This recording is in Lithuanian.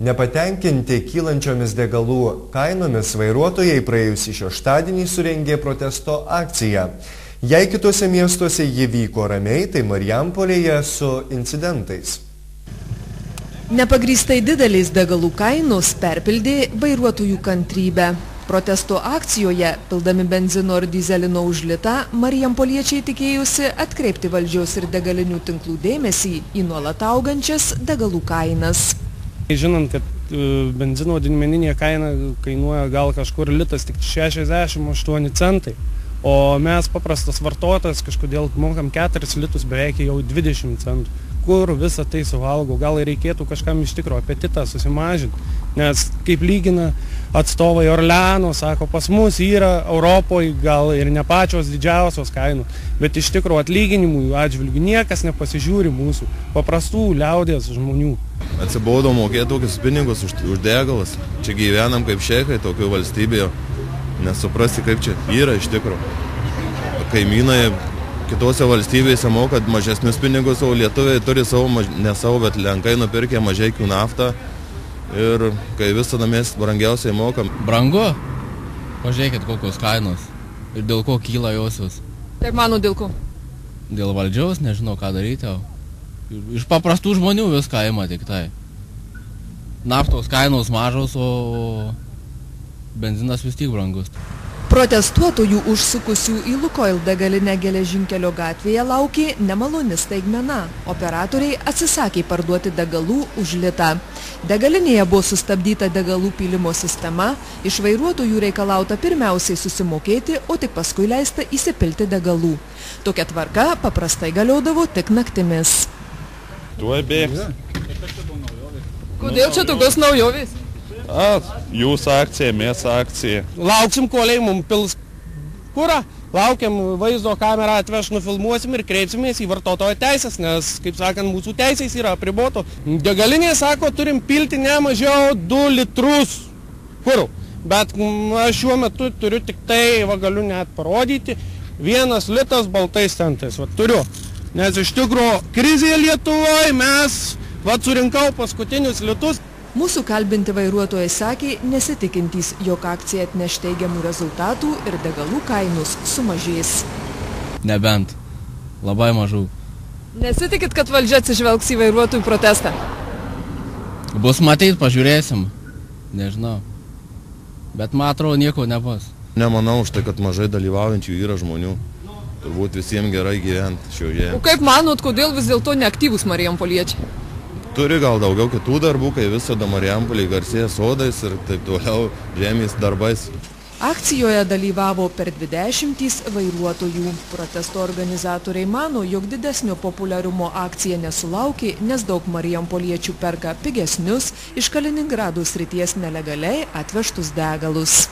Nepatenkinti kylančiomis degalų kainomis vairuotojai praėjusį šeštadienį surengė protesto akciją. Jei kitose miestuose ji vyko ramiai, tai Marijampolėje su incidentais. Nepagrįstai didelis degalų kainos perpildė vairuotojų kantrybę. Protesto akcijoje, pildami benzino ir dyzelino už litą, marijampoliečiai tikėjusi atkreipti valdžios ir degalinių tinklų dėmesį į nuolat augančias degalų kainas. Žinant, kad benzino didmeninė kaina kainuoja gal kažkur litas tik 68 centai, o mes paprastas vartotojas kažkodėl mokam 4 litus beveik jau 20 centų. Kur visą tai suvalgo, gal reikėtų kažkam iš tikro apetitą susimažinti, nes kaip lygina atstovai Orleano, sako, pas mus yra Europoje gal ir ne pačios didžiausios kainos, bet iš tikro atlyginimų atžvilgių niekas nepasižiūri mūsų paprastų liaudės žmonių. Atsibodo mokėti tokius pinigus už degalus. Čia gyvenam kaip šeikai tokio valstybėje, nesuprasti kaip čia yra iš tikro. Kaimynai kitose valstybėse moka mažesnius pinigus, o lietuviai turi savo, ne savo, bet lenkai nupirkė mažeikių naftą ir kai visada mes brangiausiai mokam. Brangu? Pažiūrėkit kokios kainos ir dėl ko kyla josios. Taip mano dėl ko? Dėl valdžiaus, nežinau ką daryti. Iš paprastų žmonių viską ima tik tai. Naftos kainos mažos, o benzinas vis tiek brangus. Protestuotojų užsukusių į Lukoil degalinę Geležinkelio gatvėje laukė nemaloni staigmena. Operatoriai atsisakė parduoti degalų už litą. Degalinėje buvo sustabdyta degalų pylimo sistema, iš vairuotojų reikalauta pirmiausiai susimokėti, o tik paskui leista įsipilti degalų. Tokia tvarka paprastai galiodavo tik naktimis. Tuoj bėgs. Kodėl čia tokios naujovės? Jūsų akcija, mes akcija. Lauksim, koliai mums pils kurą, laukiam vaizdo kamerą atveš, nufilmuosim ir kreipsimės į vartotojo teisės, nes, kaip sakant, mūsų teisės yra apriboto. Degalinė sako, turim pilti ne mažiau 2 litrus kurų, bet aš šiuo metu turiu tik tai, galiu net parodyti, 1 litas baltais centais, turiu. Nes iš tikrųjų krizėje Lietuvoje mes, surinkau paskutinius litus. Mūsų kalbinti vairuotojai sakė, nesitikintys, jog akcija atneš teigiamų rezultatų ir degalų kainos sumažės. Nebent. Labai mažų. Nesitikit, kad valdžia atsižvelgs į vairuotojų protestą? Bus matyti, pažiūrėsim. Nežinau. Bet man atrodo, nieko nebus. Nemanau už tai, kad mažai dalyvaujančių yra žmonių. Turbūt visiems gerai gyventi šioje. O kaip manot, kodėl vis dėlto neaktyvūs marijampoliečiai? Turi gal daugiau kitų darbų, kai visada Marijampolė garsėja sodais ir taip toliau žemės darbais. Akcijoje dalyvavo per 20 vairuotojų. Protesto organizatoriai mano, jog didesnio populiarumo akcija nesulaukė, nes daug marijampoliečių perka pigesnius iš Kaliningrado srities nelegaliai atvežtus degalus.